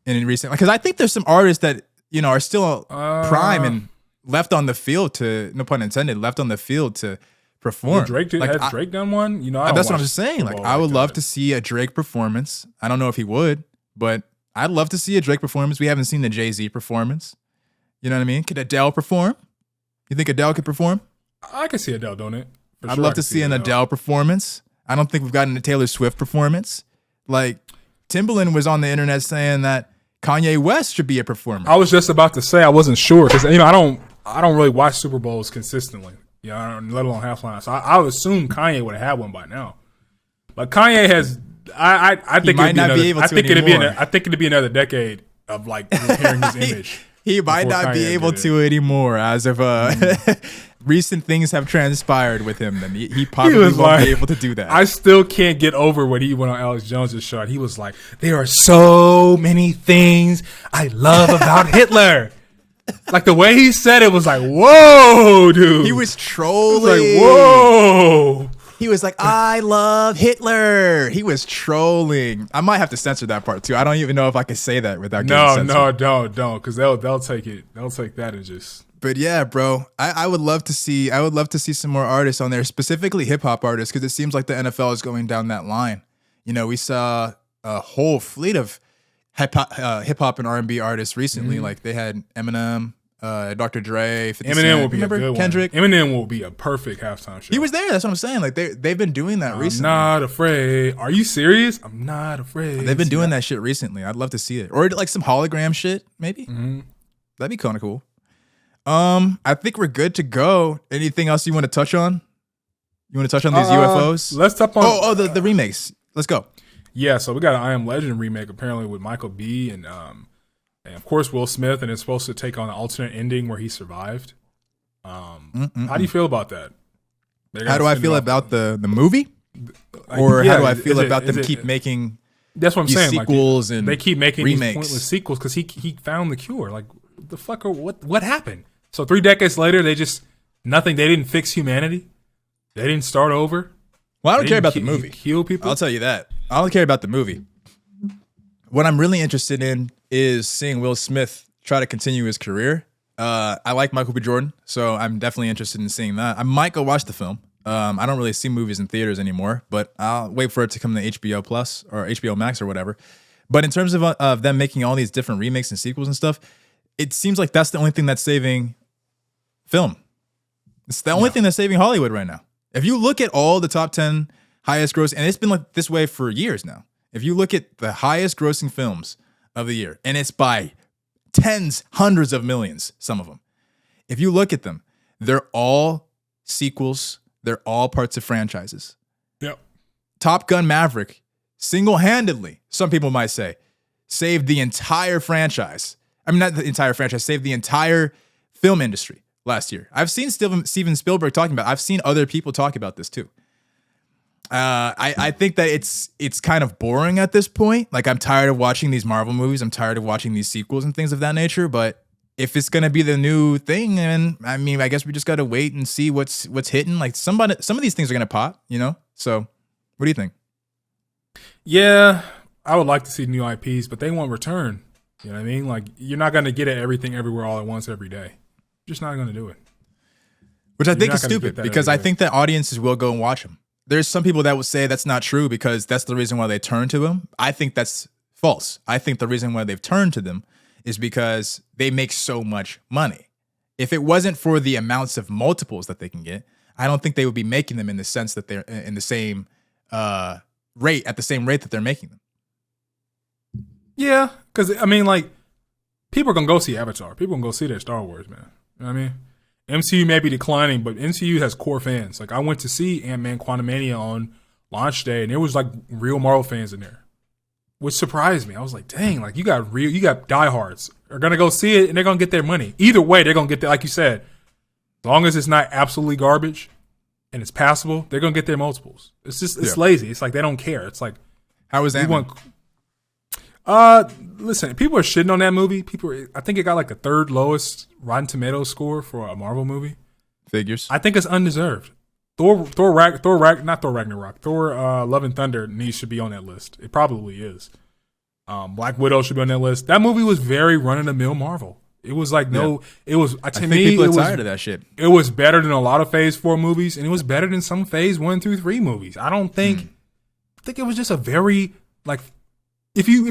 B: in recent? Because I think there's some artists that are still prime and left on the field to, no pun intended, left on the field to perform.
A: Drake has Drake done one?
B: That's what I'm just saying. Like, I would love to see a Drake performance. I don't know if he would, but I'd love to see a Drake performance. We haven't seen the Jay-Z performance. You know what I mean? Could Adele perform? You think Adele could perform?
A: I could see Adele doing it.
B: I'd love to see an Adele performance. I don't think we've gotten a Taylor Swift performance. Like, Timbaland was on the internet saying that Kanye West should be a performer.
A: I was just about to say I wasn't sure because I don't really watch Super Bowls consistently. Let alone Halftime. So I would assume Kanye would have had one by now. But Kanye has. I think he might not be able to. I think it'd be another decade of like repairing his image.
B: He might not be able to anymore as of recent things have transpired with him. Then he probably won't be able to do that.
A: I still can't get over when he went on Alex Jones' show. He was like, "There are so many things I love about Hitler." Like the way he said it was like, "Whoa, dude!"
B: He was trolling.
A: He was like, "Whoa."
B: He was like, "I love Hitler." He was trolling. I might have to censor that part too. I don't even know if I can say that without getting censored.
A: No, don't, because they'll take it. They'll take that and just.
B: But yeah, bro, I would love to see. I would love to see some more artists on there, specifically hip hop artists, because it seems like the NFL is going down that line. We saw a whole fleet of hip hop and R&B artists recently. Mm-hmm. Like they had Eminem. Dr. Dre, 50
A: Eminem
B: Cent.
A: will be
B: Remember
A: a good
B: Kendrick?
A: One. Eminem will be a perfect halftime show.
B: He was there. That's what I'm saying. Like they've been doing that recently.
A: I'm not afraid. Are you serious? I'm not afraid.
B: They've been doing that shit recently. I'd love to see it, or like some hologram shit, maybe. Mm-hmm. That'd be kind of cool. I think we're good to go. Anything else you want to touch on? You want to touch on these UFOs?
A: Let's touch on.
B: The remakes. Let's go.
A: Yeah, so we got an I Am Legend remake apparently with Michael B. and of course Will Smith, and it's supposed to take on an alternate ending where he survived. How do you feel about that?
B: How do I feel about the movie? Or how do I feel about them keep making
A: that's what I'm saying.
B: Sequels and
A: they keep making
B: remakes.
A: These pointless sequels because he found the cure. Like the fuck what happened? So 3 decades later they didn't fix humanity. They didn't start over.
B: Well, I don't care about the movie.
A: Kill people.
B: I'll tell you that. I don't care about the movie. What I'm really interested in is seeing Will Smith try to continue his career. I like Michael B. Jordan, so I'm definitely interested in seeing that. I might go watch the film. I don't really see movies in theaters anymore, but I'll wait for it to come to HBO Plus or HBO Max or whatever. But in terms of them making all these different remakes and sequels and stuff, it seems like that's the only thing that's saving film. It's the only thing that's saving Hollywood right now. If you look at all the top 10 highest gross, and it's been like this way for years now. If you look at the highest grossing films of the year, and it's by tens, hundreds of millions, some of them. If you look at them, they're all sequels. They're all parts of franchises.
A: Yep.
B: Top Gun Maverick, single-handedly, some people might say, saved the entire franchise. I mean, not the entire franchise, saved the entire film industry last year. I've seen Steven Spielberg talking about it. I've seen other people talk about this too. I think that it's kind of boring at this point. Like, I'm tired of watching these Marvel movies. I'm tired of watching these sequels and things of that nature. But if it's gonna be the new thing, and I mean, I guess we just gotta wait and see what's hitting. Like, some of these things are gonna pop, you know. So, what do you think?
A: Yeah, I would like to see new IPs, but they won't return. You know what I mean? Like, you're not gonna get it everything everywhere all at once every day. You're just not gonna do it.
B: Which I think is stupid, because I think that audiences will go and watch them. There's some people that will say that's not true because that's the reason why they turn to them. I think that's false. I think the reason why they've turned to them is because they make so much money. If it wasn't for the amounts of multiples that they can get, I don't think they would be making them in the sense that they're in the same rate at the same rate that they're making them.
A: Yeah, because I mean, like, people are gonna go see Avatar. People are gonna go see their Star Wars, man. You know what I mean? MCU may be declining, but MCU has core fans. Like, I went to see Ant-Man Quantumania on launch day, and there was like real Marvel fans in there, which surprised me. I was like, dang, like you got diehards are gonna go see it, and they're gonna get their money. Either way, they're gonna get their, like you said, as long as it's not absolutely garbage and it's passable, they're gonna get their multiples. It's just it's lazy. It's like they don't care. It's like,
B: how was Ant-Man?
A: Listen, people are shitting on that movie. I think it got like the third lowest Rotten Tomatoes score for a Marvel movie.
B: Figures.
A: I think it's undeserved. Thor, Ragnarok. Thor, Love and Thunder should be on that list. It probably is. Black Widow should be on that list. That movie was very run of the mill Marvel. It was like it was to me.
B: People are tired of that shit.
A: It was better than a lot of Phase 4 movies, and it was better than some Phase 1 through 3 movies. I think it was just a very like. If you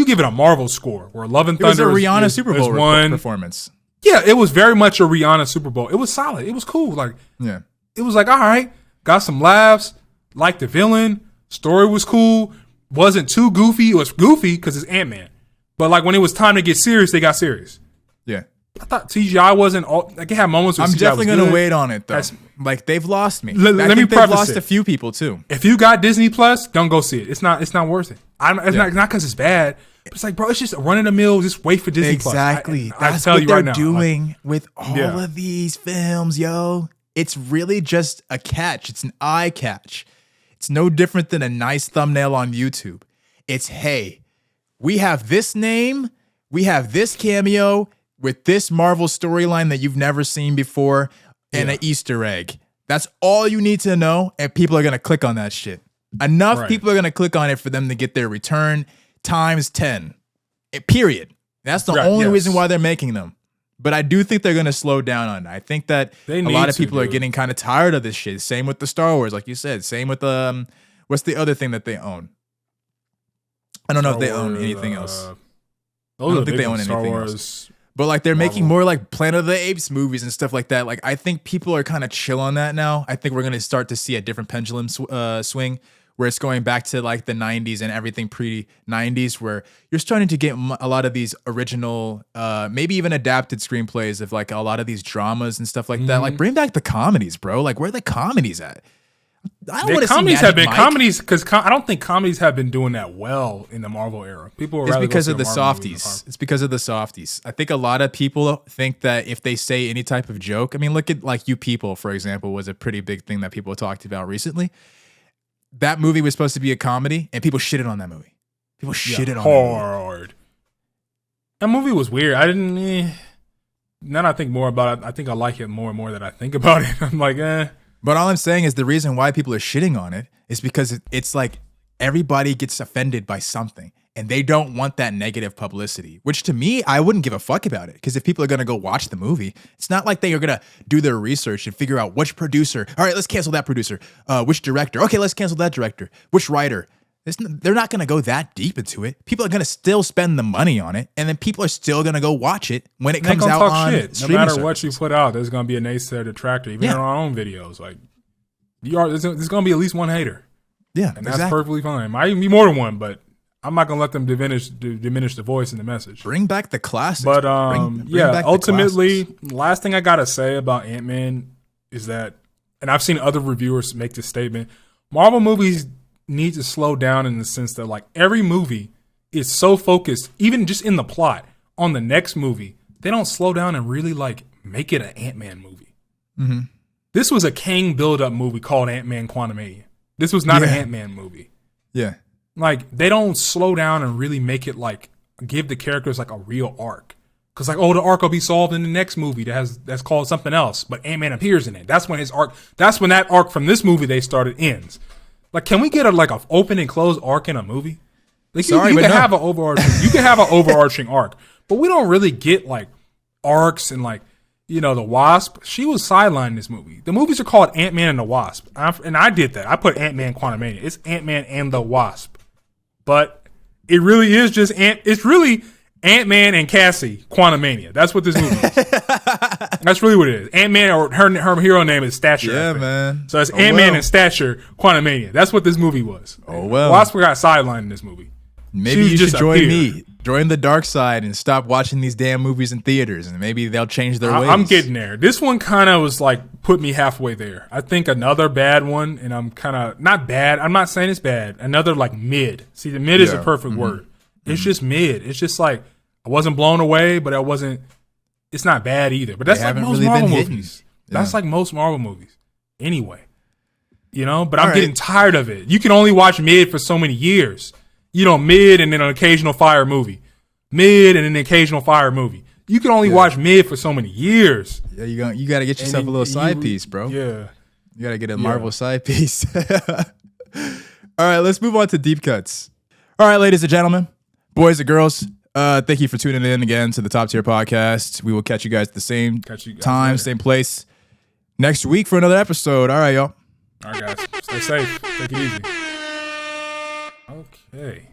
A: give it a Marvel score, where Love and Thunder
B: was a Rihanna Super Bowl performance.
A: Yeah, it was very much a Rihanna Super Bowl. It was solid. It was cool. Like, it was like, all right, got some laughs. Liked the villain. Story was cool. Wasn't too goofy. It was goofy because it's Ant-Man. But like when it was time to get serious, they got serious.
B: Yeah.
A: I thought CGI wasn't all like it had moments where
B: I'm
A: CGI
B: definitely
A: was
B: gonna
A: good.
B: wait on it though. Like they've lost me.
A: Let me
B: they've
A: preface
B: lost
A: it.
B: a few people too.
A: If you got Disney Plus, don't go see it. It's not worth it. It's not because it's bad. But it's like, bro, it's just run of the mill. Just wait for Disney Plus.
B: Exactly.
A: That's
B: what they're
A: right now.
B: doing with all of these films, yo. It's really just a catch. It's an eye catch. It's no different than a nice thumbnail on YouTube. It's, hey, we have this name, we have this cameo with this Marvel storyline that you've never seen before, and an Easter egg. That's all you need to know, and people are going to click on that shit. Enough people are going to click on it for them to get their return times 10. Period. That's the only reason why they're making them. But I do think they're going to slow down on it. I think that a lot of people are getting kind of tired of this shit. Same with the Star Wars, like you said. Same with what's the other thing that they own? I don't know if they own anything else. I don't think they own anything else. But like they're making more like Planet of the Apes movies and stuff like that. Like I think people are kind of chill on that now. I think we're going to start to see a different pendulum swing where it's going back to like the 90s and everything pre-90s where you're starting to get a lot of these original, maybe even adapted screenplays of like a lot of these dramas and stuff like that. Like bring back the comedies, bro. Like where are the comedies at? I don't want to see
A: comedies
B: Magic
A: have been
B: Mike.
A: comedies because I don't think comedies have been doing that well in the Marvel era. People are
B: It's because of the softies. It's because of the softies. I think a lot of people think that if they say any type of joke, I mean, look at like You People, for example, was a pretty big thing that people talked about recently. That movie was supposed to be a comedy, and people shitted on that movie. People shitted on
A: hard. That movie was weird. I didn't. Now that I think more about it, I think I like it more and more that I think about it. I'm like,
B: But all I'm saying is the reason why people are shitting on it is because it's like everybody gets offended by something and they don't want that negative publicity, which to me, I wouldn't give a fuck about it. Because if people are going to go watch the movie, it's not like they are going to do their research and figure out which producer. All right, let's cancel that producer. Which director? Okay, let's cancel that director. Which writer? They're not going to go that deep into it. People are going to still spend the money on it, and then people are still going to go watch it when it comes out on
A: shit. No matter what you put out, there's going to be a naysayer detractor, even in our own videos. Like, there's going to be at least one hater.
B: Yeah,
A: and that's perfectly fine. Might even be more than one, but I'm not going to let them diminish the voice and the message.
B: Bring back the classics.
A: But ultimately, last thing I got to say about Ant-Man is that, and I've seen other reviewers make this statement, Marvel movies need to slow down in the sense that like every movie is so focused, even just in the plot, on the next movie. They don't slow down and really like make it an Ant-Man movie. Mm-hmm. This was a Kang build-up movie called Ant-Man Quantumania. This was not an Ant-Man movie.
B: Yeah.
A: Like they don't slow down and really make it like give the characters like a real arc. Cause like, the arc will be solved in the next movie that's called something else, but Ant-Man appears in it. That's when that arc from this movie they started ends. Like, can we get a open and closed arc in a movie? Like, you can have an overarching arc, but we don't really get like arcs and like, the Wasp. She was sidelined in this movie. The movies are called Ant-Man and the Wasp, and I did that. I put Ant-Man Quantumania. It's Ant-Man and the Wasp, but it really is just It's really Ant-Man and Cassie Quantumania. That's what this movie is. That's really what it is. Ant-Man, or her hero name is Stature.
B: Yeah, man.
A: So it's Ant-Man and Stature, Quantumania. That's what this movie was.
B: Oh, well.
A: Wasp got sidelined in this movie.
B: Maybe you should join me. Join the dark side and stop watching these damn movies in theaters, and maybe they'll change their ways.
A: I'm getting there. This one kind of was like, put me halfway there. I think another bad one, and I'm kind of, not bad, I'm not saying it's bad, another like mid. See, the mid is a perfect word. It's just mid. It's just like, I wasn't blown away, but it's not bad either. But that's like most Marvel movies. That's like most Marvel movies. Anyway. You know, but I'm getting tired of it. You can only watch mid for so many years. You know, mid and then an occasional fire movie. Mid and an occasional fire movie. You can only watch mid for so many years.
B: Yeah, you got to get yourself a little side piece, bro.
A: Yeah.
B: You got to get a Marvel side piece. All right, let's move on to deep cuts. All right, ladies and gentlemen, boys and girls, thank you for tuning in again to the Top Tier Podcast. We will catch you guys at the same time, later. Same place next week for another episode. All right, y'all.
A: All right, guys. Stay safe. Take it easy. Okay.